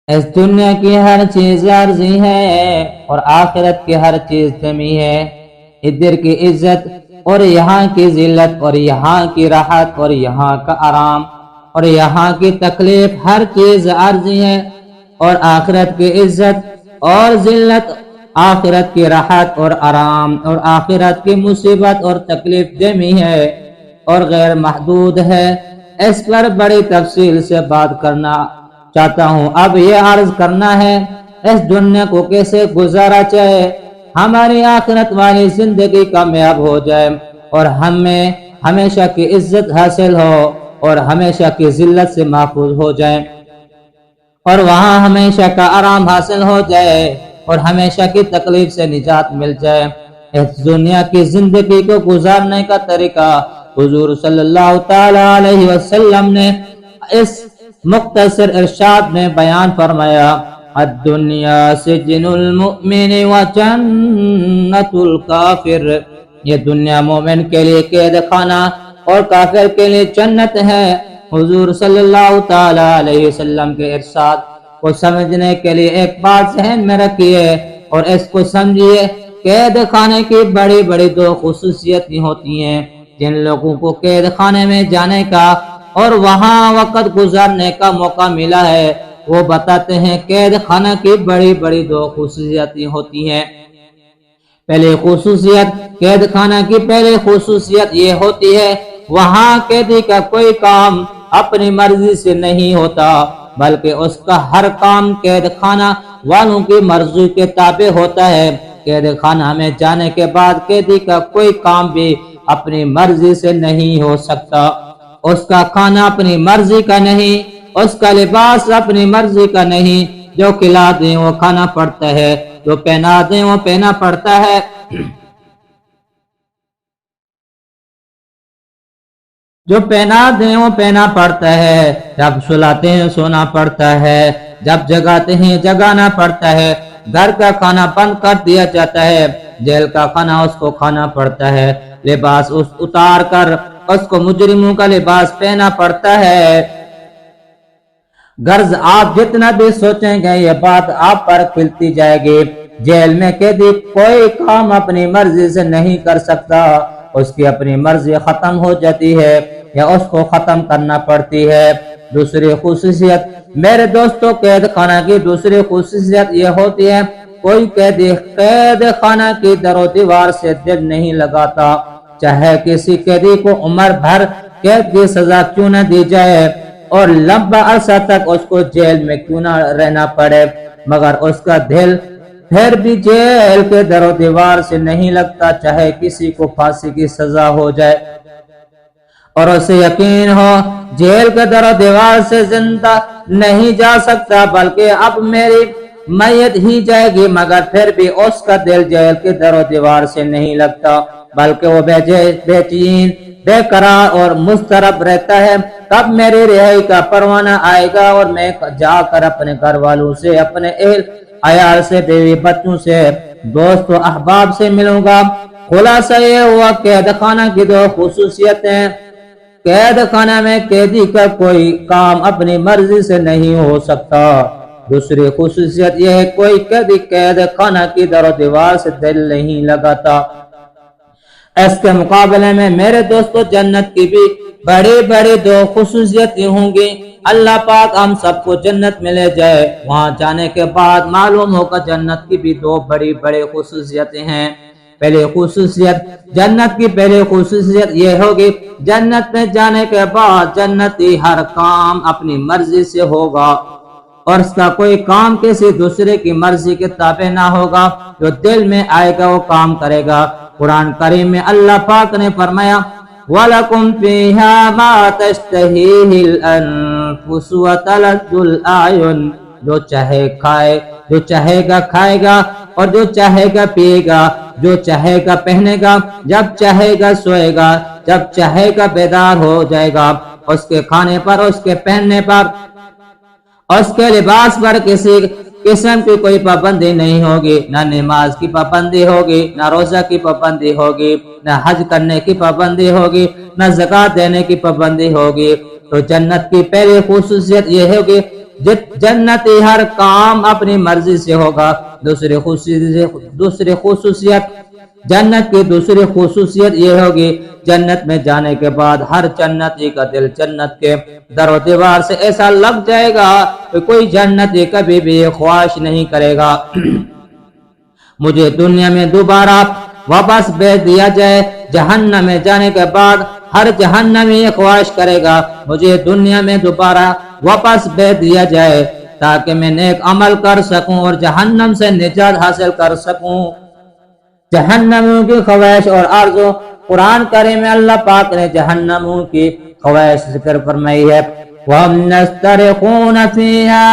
اس دنیا کی ہر چیز عارضی ہے اور آخرت کی ہر چیز دمی ہے۔ ادھر کی عزت اور یہاں کی ذلت اور یہاں کی راحت اور یہاں کا آرام اور یہاں کی تکلیف، ہر چیز عارضی ہے، اور آخرت کی عزت اور ذلت، آخرت کی راحت اور آرام اور آخرت کی مصیبت اور تکلیف دمی ہے اور غیر محدود ہے۔ اس پر بڑی تفصیل سے بات کرنا چاہتا ہوں۔ اب یہ عرض کرنا ہے اس دنیا کو کیسے گزارا جائے ہماری آخرت والی زندگی کامیاب ہو جائے اور ہمیں ہمیشہ کی عزت حاصل ہو اور ہمیشہ کی ذلت سے محفوظ ہو جائے اور وہاں ہمیشہ کا آرام حاصل ہو جائے اور ہمیشہ کی تکلیف سے نجات مل جائے۔ اس دنیا کی زندگی کو گزارنے کا طریقہ حضور صلی اللہ تعالی علیہ وسلم نے اس مختصر ارشاد میں بیان فرمایا، الدنیا سجن المؤمن و جنت الکافر۔ یہ دنیا مومن کے لیے قید خانہ اور کافر کے لیے جنت ہے۔ حضور صلی اللہ تعالی علیہ وسلم کے ارشاد کو سمجھنے کے لیے ایک بات ذہن میں رکھیے اور اس کو سمجھیے۔ قید خانے کی بڑی بڑی دو خصوصیتیں ہوتی ہیں۔ جن لوگوں کو قید خانے میں جانے کا اور وہاں وقت گزارنے کا موقع ملا ہے وہ بتاتے ہیں قید خانہ کی بڑی بڑی دو خصوصیتیں ہوتی ہیں۔ پہلی خصوصیت، قید خانہ کی پہلی خصوصیت یہ ہوتی ہے وہاں قیدی کا کوئی کام اپنی مرضی سے نہیں ہوتا بلکہ اس کا ہر کام قید خانہ والوں کی مرضی کے تابع ہوتا ہے۔ قید خانہ میں جانے کے بعد قیدی کا کوئی کام بھی اپنی مرضی سے نہیں ہو سکتا۔ اس کا کھانا اپنی مرضی کا نہیں، اس کا لباس اپنی مرضی کا نہیں، جو کھلا دیں وہ کھانا پڑتا ہے، جو پہنا دیں وہ پہنا پڑتا ہے، جو پہنا دیں وہ پہنا پڑتا ہے، جب سلاتے ہیں سونا پڑتا ہے، جب جگاتے ہیں جگانا پڑتا ہے، گھر کا کھانا بند کر دیا جاتا ہے، جیل کا کھانا اس کو کھانا پڑتا ہے، لباس اتار کر اس کو مجرموں کا لباس پہنا پڑتا ہے۔ غرض آپ جتنا بھی سوچیں گے یہ بات آپ پر کھلتی جائے گی۔ جیل میں قیدی کوئی کام اپنی مرضی سے نہیں کر سکتا، اس کی اپنی مرضی ختم ہو جاتی ہے یا اس کو ختم کرنا پڑتی ہے۔ دوسری خصوصیت میرے دوستوں، قید خانہ کی دوسری خصوصیت یہ ہوتی ہے کوئی قیدی قید خانہ کی در و دیوار سے دل نہیں لگاتا، چاہے کسی قیدی کو عمر بھر قید کی سزا کیوں نہ دی جائے اور لمبا عرصہ تک اس کو جیل میں کیوں نہ رہنا پڑے، مگر اس کا دل پھر بھی جیل کے در و دیوار سے نہیں لگتا، چاہے کسی کو پھانسی کی سزا ہو جائے اور اسے یقین ہو جیل کے در و دیوار سے زندہ نہیں جا سکتا بلکہ اب میری میت ہی جائے گی، مگر پھر بھی اس کا دل جیل کے در و دیوار سے نہیں لگتا بلکہ وہ بے چین، بے قرار اور مضطرب رہتا ہے۔ کب میری رہائی کا پروانہ آئے گا اور میں جا کر اپنے گھر والوں سے، اپنے اہل عیال سے، بیوی بچوں سے، دوست و احباب سے ملوں گا۔ خلاصہ یہ ہوا قید خانہ کی دو خصوصیتیں، قید خانہ میں قیدی کا کوئی کام اپنی مرضی سے نہیں ہو سکتا، دوسری خصوصیت یہ ہے کوئی قیدی قید خانہ کی در و دیوار سے دل نہیں لگاتا۔ اس کے مقابلے میں میرے دوستو جنت کی بھی بڑی بڑی دو خصوصیتیں ہوں گی۔ اللہ پاک ہم سب کو جنت میں لے جائے، وہاں جانے کے بعد معلوم ہوگا جنت کی بھی دو بڑی بڑی خصوصیتیں ہیں۔ پہلی خصوصیت، جنت کی پہلی خصوصیت یہ ہوگی جنت میں جانے کے بعد جنتی ہر کام اپنی مرضی سے ہوگا اور اس کا کوئی کام کسی دوسرے کی مرضی کے تابع نہ ہوگا، جو دل میں آئے گا وہ کام کرے گا۔ قرآن کریم میں اللہ پاک نے فرمایا وَلَكُمْ فِيهَا مَا تَشْتَهِيهِ الْأَنفُسُ وَتَلَذُّ الْأَعْيُنُ، جو چاہے کھائے، جو چاہے گا کھائے گا اور جو چاہے گا پیے گا، جو چاہے گا پہنے گا، جب چاہے گا سوئے گا، جب چاہے گا بیدار ہو جائے گا، اس کے کھانے پر، اس کے پہننے پر، اس کے لباس پر کسی قسم کی کوئی پابندی نہیں ہوگی، نہ نماز کی پابندی ہوگی، نہ روزہ کی پابندی ہوگی، نہ حج کرنے کی پابندی ہوگی، نہ زکوٰۃ دینے کی پابندی ہوگی۔ تو جنت کی پہلی خصوصیت یہ ہوگی جنتی ہر کام اپنی مرضی سے ہوگا۔ دوسری خصوصیت جنت کی دوسری خصوصیت یہ ہوگی، جنت میں جانے کے بعد ہر جنتی کا دل جنت کے در و دیوار سے ایسا لگ جائے گا کہ کوئی جنتی کبھی بھی یہ خواہش نہیں کرے گا مجھے دنیا میں دوبارہ واپس بھیج دیا جائے۔ جہنم میں جانے کے بعد ہر جہنمی یہ خواہش کرے گا مجھے دنیا میں دوبارہ واپس بھیج دیا جائے تاکہ میں نیک عمل کر سکوں اور جہنم سے نجات حاصل کر سکوں۔ جہنمیوں کی خواہش اور آرزو، قرآن کریم میں اللہ پاک نے جہنمیوں کی خواہش ذکر فرمائی ہے، وَهُمْ يَسْتَرِخُونَ فِيهَا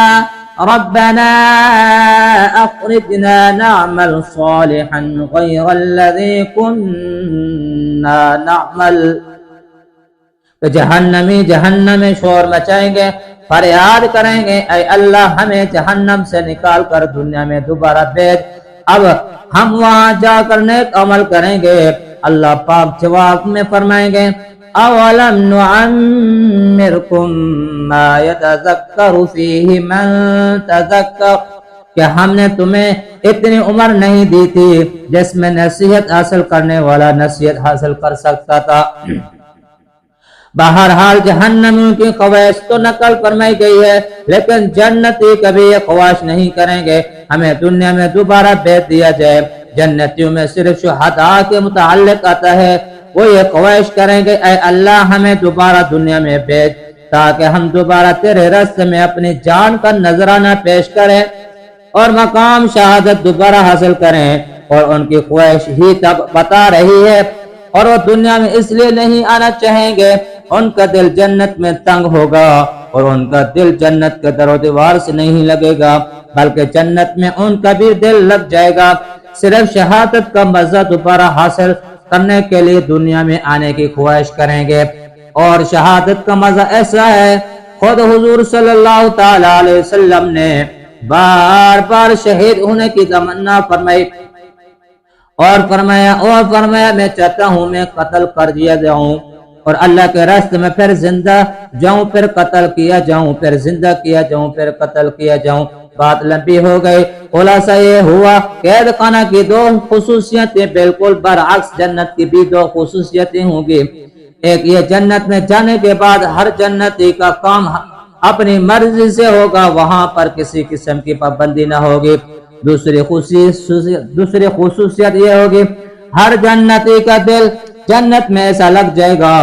رَبَّنَا أَخْرِجْنَا نَعْمَلْ صَالِحًا غَيْرَ الَّذِي كُنَّا نَعْمَلْ۔ تو جہنمی جہنم میں شور مچائیں گے، فریاد کریں گے، اے اللہ ہمیں جہنم سے نکال کر دنیا میں دوبارہ بھیج، اب ہم وہاں جا کر نیک عمل کریں گے۔ اللہ پاک جواب میں فرمائیں گے، اولم نعمرکم ما یتذکر فیہ من تذکر، کہ ہم نے تمہیں اتنی عمر نہیں دی تھی جس میں نصیحت حاصل کرنے والا نصیحت حاصل کر سکتا تھا۔ بہرحال جہنمیوں کی خواہش تو نقل فرمائی گئی ہے، لیکن جنتی کبھی یہ خواہش نہیں کریں گے ہمیں دنیا میں دوبارہ بھیج دیا جائے۔ جنتیوں میں صرف شہداء کے متعلق آتا ہے، وہ یہ خواہش کریں گے، اے اللہ ہمیں دوبارہ دنیا میں بھیج تاکہ ہم دوبارہ تیرے راستے میں اپنی جان کا نذرانہ پیش کریں اور مقام شہادت دوبارہ حاصل کریں۔ اور ان کی خواہش ہی تب بتا رہی ہے، اور وہ دنیا میں اس لیے نہیں آنا چاہیں گے، ان کا دل جنت میں تنگ ہوگا اور ان کا دل جنت کے در و دیوار سے نہیں لگے گا، بلکہ جنت میں ان کا بھی دل لگ جائے گا۔ صرف شہادت کا مزہ دوبارہ حاصل کرنے کے لیے دنیا میں آنے کی خواہش کریں گے، اور شہادت کا مزہ ایسا ہے، خود حضور صلی اللہ تعالی علیہ وسلم نے بار بار شہید ہونے کی تمنا فرمائی اور فرمایا میں چاہتا ہوں میں قتل کر دیا جاؤں اور اللہ کے راستے میں پھر زندہ جاؤں، پھر قتل کیا جاؤں، پھر زندہ کیا جاؤں، پھر قتل کیا جاؤں۔ بات لمبی ہو گئی، خلاصہ یہ ہوا قید خانہ کی دو خصوصیتیں بالکل برعکس جنت کی بھی دو خصوصیتیں ہوں گی۔ ایک یہ جنت میں جانے کے بعد ہر جنتی کا کام اپنی مرضی سے ہوگا، وہاں پر کسی قسم کی پابندی نہ ہوگی۔ دوسری خصوصیت یہ ہوگی ہر جنتی کا دل جنت میں ایسا لگ جائے گا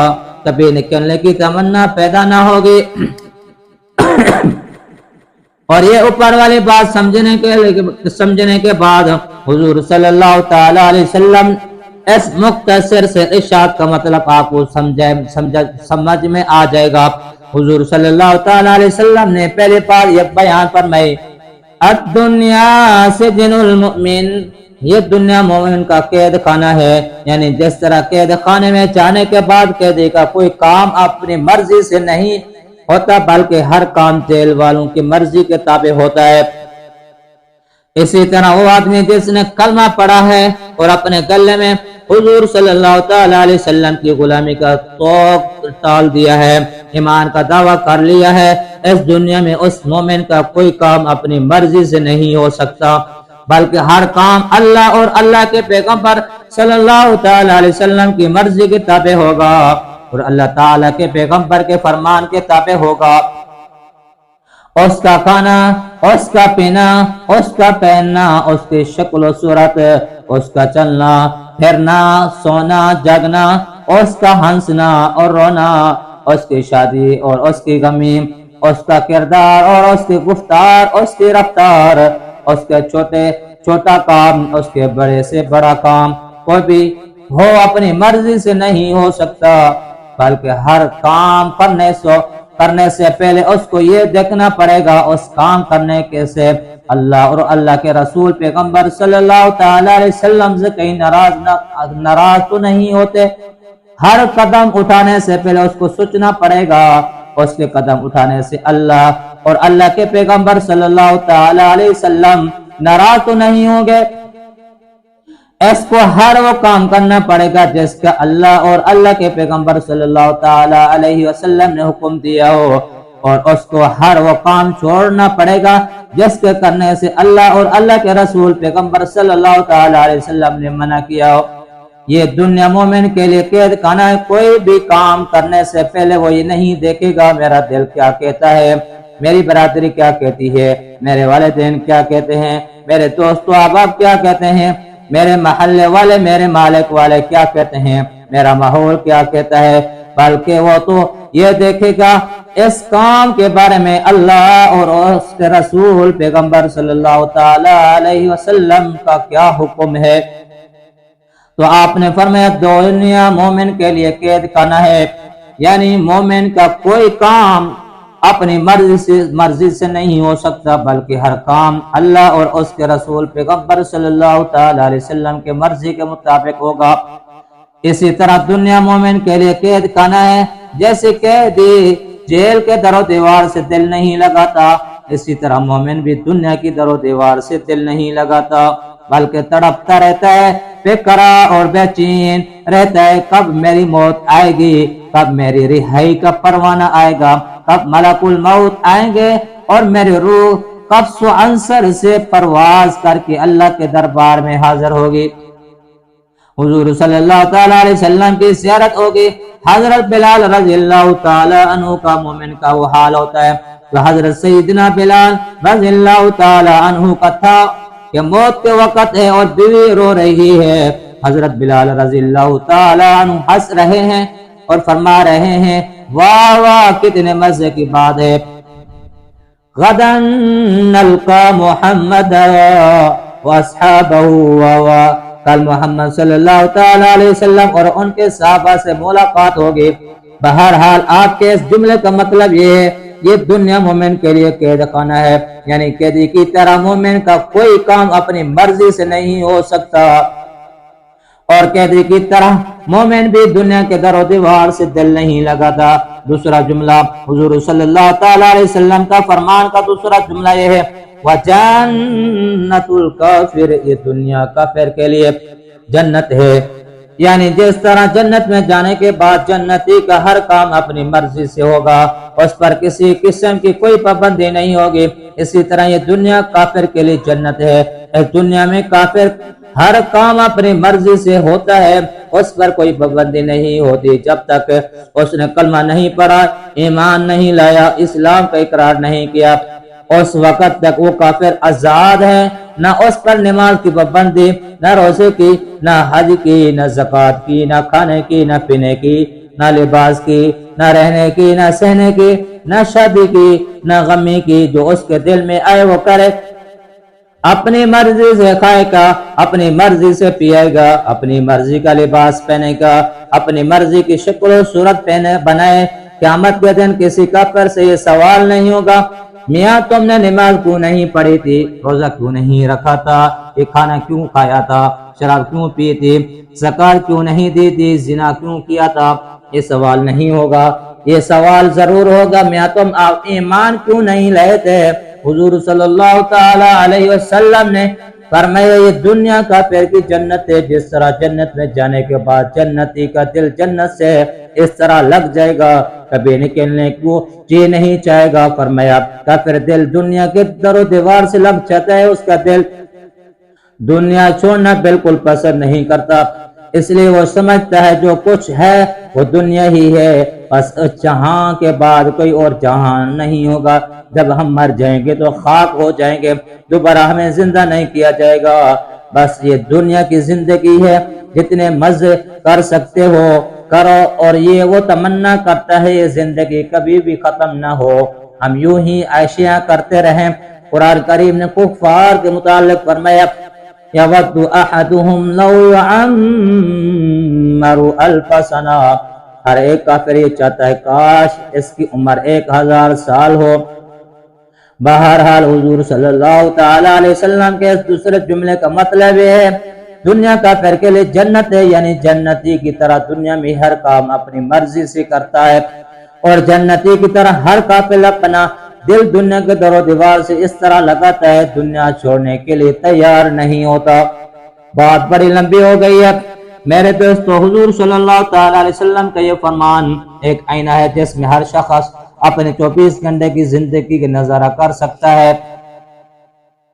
کبھی نکلنے کی تمنا پیدا نہ ہوگی۔ اور یہ اوپر والی بات سمجھنے کے بعد حضور صلی اللہ تعالی علیہ وسلم اس مختصر سے ارشاد کا مطلب آپ کو سمجھ میں آ جائے گا۔ حضور صلی اللہ تعالی علیہ وسلم نے پہلے بار یہ بیان فرمائی، الدنیا سجن المؤمن، یہ دنیا مومن کا قید خانہ ہے، یعنی جس طرح قید خانے میں جانے کے بعد قیدی کا کوئی کام اپنی مرضی سے نہیں ہوتا بلکہ ہر کام جیل والوں کی مرضی کے تابع ہوتا ہے، اسی طرح وہ آدمی جس نے کلمہ پڑھا ہے اور اپنے گلے میں حضور صلی اللہ تعالی علیہ وسلم کی غلامی کا توق ٹال دیا ہے، ایمان کا دعویٰ کر لیا ہے، اس دنیا میں اس مومن کا کوئی کام اپنی مرضی سے نہیں ہو سکتا بلکہ ہر کام اللہ اور اللہ کے پیغمبر صلی اللہ تعالی علیہ وسلم کی مرضی کے تابع ہوگا اور اللہ تعالی کے پیغمبر کے فرمان کے تابع ہوگا۔ اس کا کھانا، اس کا پینا، اس کا پہننا، اس کی شکل و صورت، اس کا چلنا پھرنا، سونا جاگنا، اس کا ہنسنا اور رونا، اس کی شادی اور اس کی غمی، اس کا کردار اور اس کی گفتار، اس کی رفتار، اس کے چھوٹا کام، اس کے بڑے سے بڑا کام، کوئی بھی ہو اپنی مرضی سے نہیں ہو سکتا بلکہ ہر کام کرنے سے پہلے اس کو یہ دیکھنا پڑے گا اس کام کرنے کے سے اللہ اور اللہ کے رسول پیغمبر صلی اللہ تعالی علیہ وسلم سے کہیں ناراض تو نہیں ہوتے۔ ہر قدم اٹھانے سے پہلے اس کو سوچنا پڑے گا اس کے قدم اٹھانے سے اللہ اور اللہ کے پیغمبر صلی اللہ تعالی علیہ وسلم ناراض تو نہیں ہوں گے۔ اس کو ہر وہ کام کرنا پڑے گا جس کا اللہ اور اللہ کے پیغمبر صلی اللہ تعالی علیہ وسلم نے حکم دیا ہو۔ اور اس کو ہر وہ کام چھوڑنا پڑے گا جس کے کرنے سے اللہ اور اللہ کے رسول پیغمبر صلی اللہ تعالی علیہ وسلم نے منع کیا ہو۔ یہ دنیا مومن کے لیے قید خانہ ہے۔ کوئی بھی کام کرنے سے پہلے وہ یہ نہیں دیکھے گا میرا دل کیا کہتا ہے، میری برادری کیا کہتی ہے، میرے والدین کیا کہتے ہیں، میرے دوست و احباب کیا کہتے ہیں، میرے محلے والے، میرے مالک والے کیا کہتے ہیں، میرا ماحول کیا کہتا ہے، بلکہ وہ تو یہ دیکھے گا اس کام کے بارے میں اللہ اور اس کے رسول پیغمبر صلی اللہ تعالی علیہ وسلم کا کیا حکم ہے۔ تو آپ نے فرمایا دنیا مومن کے لیے قید خانہ ہے، یعنی مومن کا کوئی کام اپنی مرضی سے نہیں ہو سکتا، بلکہ ہر کام اللہ اور اس کے رسول پیغمبر صلی اللہ تعالی علیہ وسلم کے مرضی کے مطابق ہوگا۔ اسی طرح دنیا مومن کے لیے قید خانہ ہے، جیسے قیدی جیل کے در و دیوار سے دل نہیں لگاتا، اسی طرح مومن بھی دنیا کی در و دیوار سے دل نہیں لگاتا، بلکہ تڑپتا رہتا ہے، فکرا اور بے چین رہتا ہے، کب میری موت آئے گی، کب میری رہائی کا پروانہ آئے گا، کب ملک الموت آئیں گے اور میری روح کب سو عنصر سے پرواز کر کے اللہ کے دربار میں حاضر ہوگی۔ حضور صلی اللہ تعالی علیہ وسلم کی زیارت ہوگی۔ حضرت بلال رضی اللہ تعالی عنہ کا مومن کا وہ حال ہوتا ہے تو حضرت سیدنا بلال رضی اللہ تعالی عنہ کا تھا کہ موت کے وقت ہے اور بیوی رو رہی ہے۔ حضرت بلال رضی اللہ تعالی عنہ ہنس رہے ہیں اور فرما رہے ہیں واہ واہ کتنے مزے کی بات ہے، غدن نلقا محمد واصحابہ واہ، کل محمد صلی اللہ تعالی علیہ وسلم اور ان کے صحابہ سے ملاقات ہوگی۔ بہرحال آپ کے اس جملے کا مطلب یہ ہے یہ دنیا مومن کے لیے قید خانہ ہے، یعنی قیدی کی طرح مومن کا کوئی کام اپنی مرضی سے نہیں ہو سکتا، اور قیدی کی طرح مومن بھی دنیا کے در و دیوار سے دل نہیں لگاتا۔ دوسرا جملہ حضور صلی اللہ تعالی علیہ وسلم کا فرمان کا دوسرا جملہ یہ ہے وَجَنَّةُ الْكَافِرِ، یہ دنیا کافر کے لیے جنت ہے، یعنی جس طرح جنت میں جانے کے بعد جنتی کا ہر کام اپنی مرضی سے ہوگا، اس پر کسی قسم کی کوئی پابندی نہیں ہوگی، اسی طرح یہ دنیا کافر کے لیے جنت ہے۔ اس دنیا میں کافر ہر کام اپنی مرضی سے ہوتا ہے، اس پر کوئی پابندی نہیں ہوتی، جب تک اس نے کلمہ نہیں پڑھا، ایمان نہیں لایا، اسلام کا اقرار نہیں کیا، اس وقت تک وہ کافر آزاد ہے، نہ اس پر نماز کی پابندی، نہ روزے کی، نہ حج کی، نہ زکوٰۃ کی، نہ کھانے کی، نہ پینے کی، نہ لباس کی، نہ رہنے کی، نہ سہنے کی، نہ شادی کی، نہ غمی کی، جو اس کے دل میں آئے وہ کرے، اپنی مرضی سے کھائے گا، اپنی مرضی سے پیے گا، اپنی مرضی کا لباس پہنے گا، اپنی مرضی کی شکل و صورت بنائے۔ قیامت کے دن کسی کافر سے یہ سوال نہیں ہوگا میاں تم نے نماز کیوں نہیں پڑھی تھی، روزہ کیوں نہیں رکھا تھا، یہ کھانا کیوں کھایا تھا، شراب کیوں پی تھی، زکات کیوں نہیں دی تھی، زنا کیوں کیا تھا، یہ سوال نہیں ہوگا۔ یہ سوال ضرور ہوگا میاں تم ایمان کیوں نہیں لائے تھے۔ حضور صلی اللہ تعالی علیہ وسلم نے فرمایا یہ دنیا کافر کی جنت ہے، جس طرح جنت میں جانے کے بعد جنتی کا دل جنت سے اس طرح لگ جائے گا، کبھی نکلنے کو جی نہیں چاہے گا۔ فرمایا کافر دل دنیا کے در و دیوار سے لگ جاتا ہے، اس کا دل دنیا چھوڑنا بالکل پسند نہیں کرتا، اس لیے وہ سمجھتا ہے جو کچھ ہے وہ دنیا ہی ہے، بس جہاں کے بعد کوئی اور جہاں نہیں ہوگا، جب ہم مر جائیں گے تو خاک ہو جائیں گے، دوبارہ ہمیں زندہ نہیں کیا جائے گا۔ بس یہ دنیا کی زندگی ہے، جتنے مزے کر سکتے ہو کرو، اور یہ وہ تمنا کرتا ہے یہ زندگی کبھی بھی ختم نہ ہو، ہم یوں ہی عیشیاں کرتے رہیں۔ قرآن کریم نے کفار کے متعلق فرمایا یود احدهم لو يعمر الف سنہ، ہر ایک کافر یہ چاہتا ہے کاش اس کی عمر 1000 سال ہو۔ بہرحال حضور صلی اللہ تعالی علیہ وسلم کے اس دوسرے جملے کا مطلب یہ ہے دنیا کافر کے لیے جنت ہے، یعنی جنتی کی طرح دنیا میں ہر کام اپنی مرضی سے کرتا ہے، اور جنتی کی طرح ہر کافر اپنا دل دنیا کے در و دیوار سے اس طرح لگاتا ہے، دنیا چھوڑنے کے لیے تیار نہیں ہوتا۔ بات بڑی لمبی ہو گئی ہے میرے دوستو۔ حضور صلی اللہ تعالی علیہ وسلم کا یہ فرمان ایک آئینہ ہے جس میں ہر شخص اپنے 24 گھنٹے کی زندگی کا نظارہ کر سکتا ہے،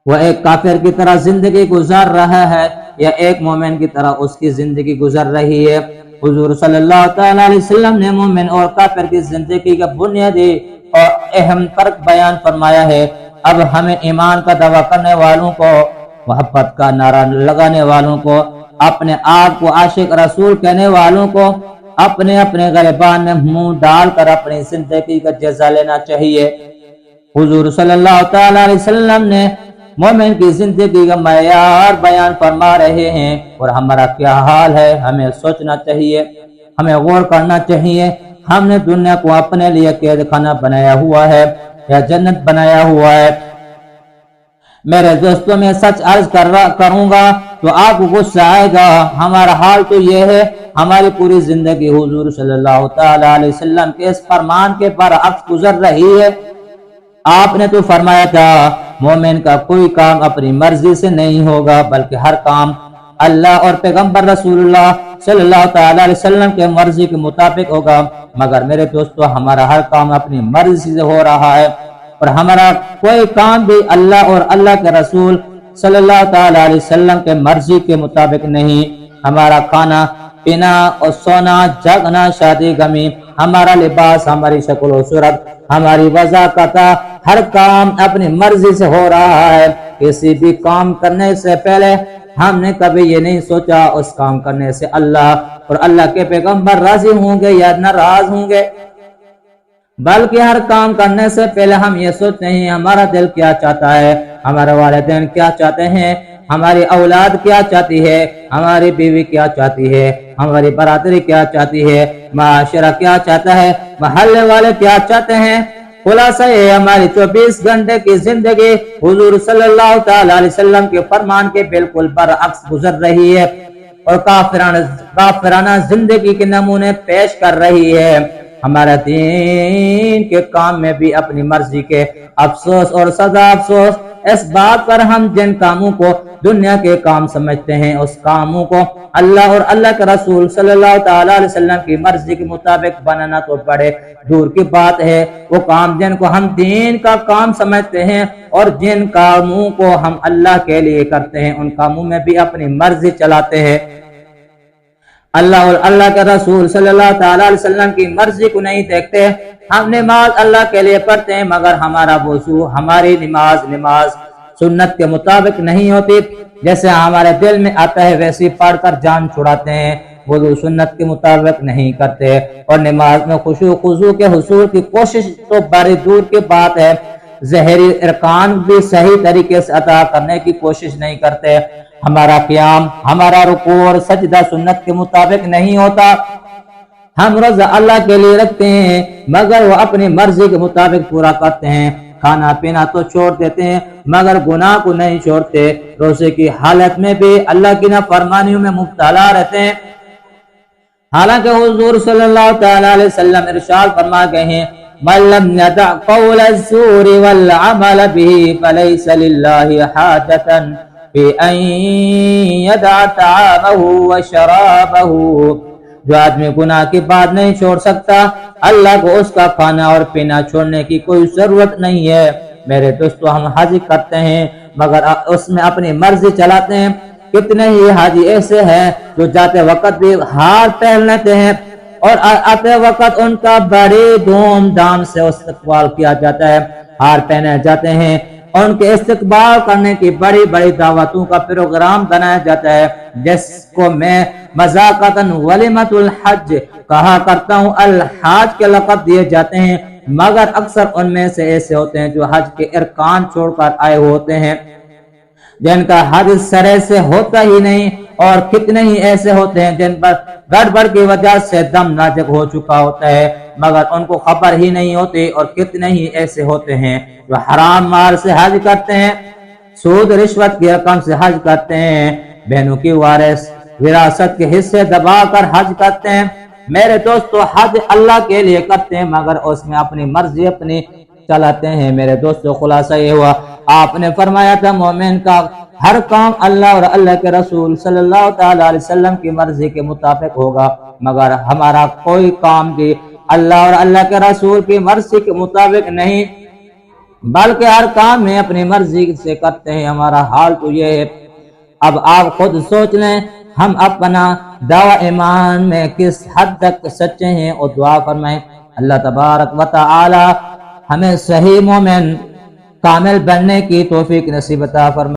وہ ایک کافر کی طرح زندگی گزار رہا ہے یا ایک مومن کی طرح اس کی زندگی گزر رہی ہے۔ حضور صلی اللہ تعالی علیہ وسلم نے مومن اور کافر کی زندگی کا بنیادی اور اہم فرق بیان فرمایا ہے۔ اب ہمیں ایمان کا دعویٰ کرنے والوں کو، محبت کا نعرہ لگانے والوں کو، اپنے آپ کو عاشق رسول کہنے والوں کو اپنے اپنے گریبان میں منہ ڈال کر اپنی زندگی کا جزا لینا چاہیے۔ حضور صلی اللہ تعالی علیہ وسلم نے مومن کی زندگی کا معیار بیان فرما رہے ہیں، اور ہمارا کیا حال ہے ہمیں سوچنا چاہیے، ہمیں غور کرنا چاہیے۔ ہم نے دنیا کو اپنے لیے قید خانہ بنایا ہوا ہے یا جنت بنایا ہوا ہے؟ میرے دوستوں میں سچ عرض کروں گا تو آپ کو غصہ آئے گا، ہمارا حال تو یہ ہے، ہماری پوری زندگی حضور صلی اللہ تعالی علیہ وسلم کے اس فرمان کے برعکس گزر رہی ہے۔ آپ نے تو فرمایا تھا مومن کا کوئی کام اپنی مرضی سے نہیں ہوگا، بلکہ ہر کام اللہ اور پیغمبر رسول اللہ صلی اللہ تعالی علیہ وسلم کے مرضی کے مطابق ہوگا۔ مگر میرے دوستو، ہمارا ہر کام اپنی مرضی سے ہو رہا ہے، اور ہمارا کوئی کام بھی اللہ اور اللہ کے رسول صلی اللہ تعالی علیہ وسلم کے مرضی کے مطابق نہیں۔ ہمارا کھانا پینا اور سونا، جاگنا، شادی غمی، ہمارا لباس، ہماری شکل و صورت، ہماری وضاحت، ہر کام اپنی مرضی سے ہو رہا ہے۔ کسی بھی کام کرنے سے پہلے ہم نے کبھی یہ نہیں سوچا اس کام کرنے سے اللہ اور اللہ کے پیغمبر راضی ہوں گے یا ناراض ہوں گے، بلکہ ہر کام کرنے سے پہلے ہم یہ سوچتے ہیں ہمارا دل کیا چاہتا ہے، ہمارے والدین کیا چاہتے ہیں، ہماری اولاد کیا چاہتی ہے، ہماری بیوی کیا چاہتی ہے، ہماری برادری کیا چاہتی ہے، معاشرہ کیا چاہتا ہے، محلے والے کیا چاہتے ہیں۔ خلاصہ یہ ہماری 24 گھنٹے کی زندگی حضور صلی اللہ تعالی علیہ وسلم کے فرمان کے بالکل برعکس گزر رہی ہے، اور کافرانہ زندگی کے نمونے پیش کر رہی ہے۔ ہمارا دین کے کام میں بھی اپنی مرضی کے افسوس اور سزا افسوس، اس بات پر ہم جن کاموں کو دنیا کے کام سمجھتے ہیں اس کاموں کو اللہ اور اللہ کے رسول صلی اللہ تعالی علیہ وسلم کی مرضی کے مطابق بنانا تو بڑے دور کی بات ہے۔ وہ کام جن کو ہم دین کا کام سمجھتے ہیں اور جن کاموں کو ہم اللہ کے لیے کرتے ہیں ان کاموں میں بھی اپنی مرضی چلاتے ہیں۔ اللہ اور اللہ کے رسول صلی اللہ تعالی علیہ وسلم کی مرضی کو نہیں دیکھتے۔ ہم نماز اللہ کے لیے پڑھتے ہیں، مگر ہمارا وضو، ہماری نماز سنت کے مطابق نہیں ہوتی، جیسے ہمارے دل میں آتا ہے ویسی پڑھ کر جان چھڑاتے ہیں۔ وضو سنت کے مطابق نہیں کرتے، اور نماز میں خضوع کے حصول کی کوشش تو بڑی دور کی بات ہے، ظاہری ارکان بھی صحیح طریقے سے ادا کرنے کی کوشش نہیں کرتے۔ ہمارا قیام، ہمارا رکوع اور سجدہ سنت کے مطابق نہیں ہوتا۔ ہم روزہ اللہ کے لیے رکھتے ہیں، مگر وہ اپنی مرضی کے مطابق پورا کرتے ہیں۔ کھانا پینا تو چھوڑ دیتے ہیں، مگر گناہ کو نہیں چھوڑتے۔ روزے کی حالت میں بھی اللہ کی نافرمانیوں میں مبتلا رہتے ہیں، حالانکہ حضور صلی اللہ تعالی علیہ وسلم ارشاد فرما گئے ہیں من لم يدع قول الزور والعمل به فليس لله حاجة في أن يدع طعامه وشرابه۔ جو آدمی گناہ کی بات نہیں چھوڑ سکتا، اللہ کو اس کا کھانا اور پینا چھوڑنے کی کوئی ضرورت نہیں ہے۔ میرے دوستو، ہم حج کرتے ہیں مگر اس میں اپنی مرضی چلاتے ہیں۔ کتنے ہی حاجی ایسے ہیں جو جاتے وقت بھی ہار پہن لیتے ہیں اور آتے وقت ان کا بڑی دھوم دھام سے استقبال کیا جاتا ہے، ہار پہنے جاتے ہیں، ان کے استقبال کرنے کی بڑی بڑی دعوتوں کا پروگرام بنایا جاتا ہے، جس کو میں مذاقتاً ولیمۃ الحج کہا کرتا ہوں۔ الحاج کے لقب دیے جاتے ہیں، مگر اکثر ان میں سے ایسے ہوتے ہیں جو حج کے ارکان چھوڑ کر آئے ہوتے ہیں، جن کا حج سرے سے ہوتا ہی نہیں، اور کتنے ہی ایسے ہوتے ہیں جن پر گڑبڑ کی وجہ سے دم نازک ہو چکا ہوتا ہے مگر ان کو خبر ہی نہیں ہوتی، اور کتنے ہی ایسے ہوتے ہیں جو حرام مال سے حج کرتے ہیں، سود رشوت کی رقم سے حج کرتے ہیں، بہنوں کی وراثت کے حصے دبا کر حج کرتے ہیں۔ میرے دوستو، حج اللہ کے لیے کرتے ہیں مگر اس میں اپنی مرضی اپنی چلاتے ہیں۔ میرے دوستو، خلاصہ یہ ہوا، آپ نے فرمایا تھا مومن کا ہر کام اللہ اور اللہ کے رسول صلی اللہ تعالی علیہ وسلم کی مرضی کے مطابق ہوگا، مگر ہمارا کوئی کام بھی اللہ اور اللہ کے رسول کی مرضی کے مطابق نہیں بلکہ ہر کام میں اپنی مرضی سے کرتے ہیں، ہمارا حال تو یہ ہے۔ اب آپ خود سوچ لیں ہم اپنا دعوی ایمان میں کس حد تک سچے ہیں، اور دعا فرمائیں اللہ تبارک و تعالی ہمیں صحیح مومن کامل بننے کی توفیق نصیب عطا فرمائے۔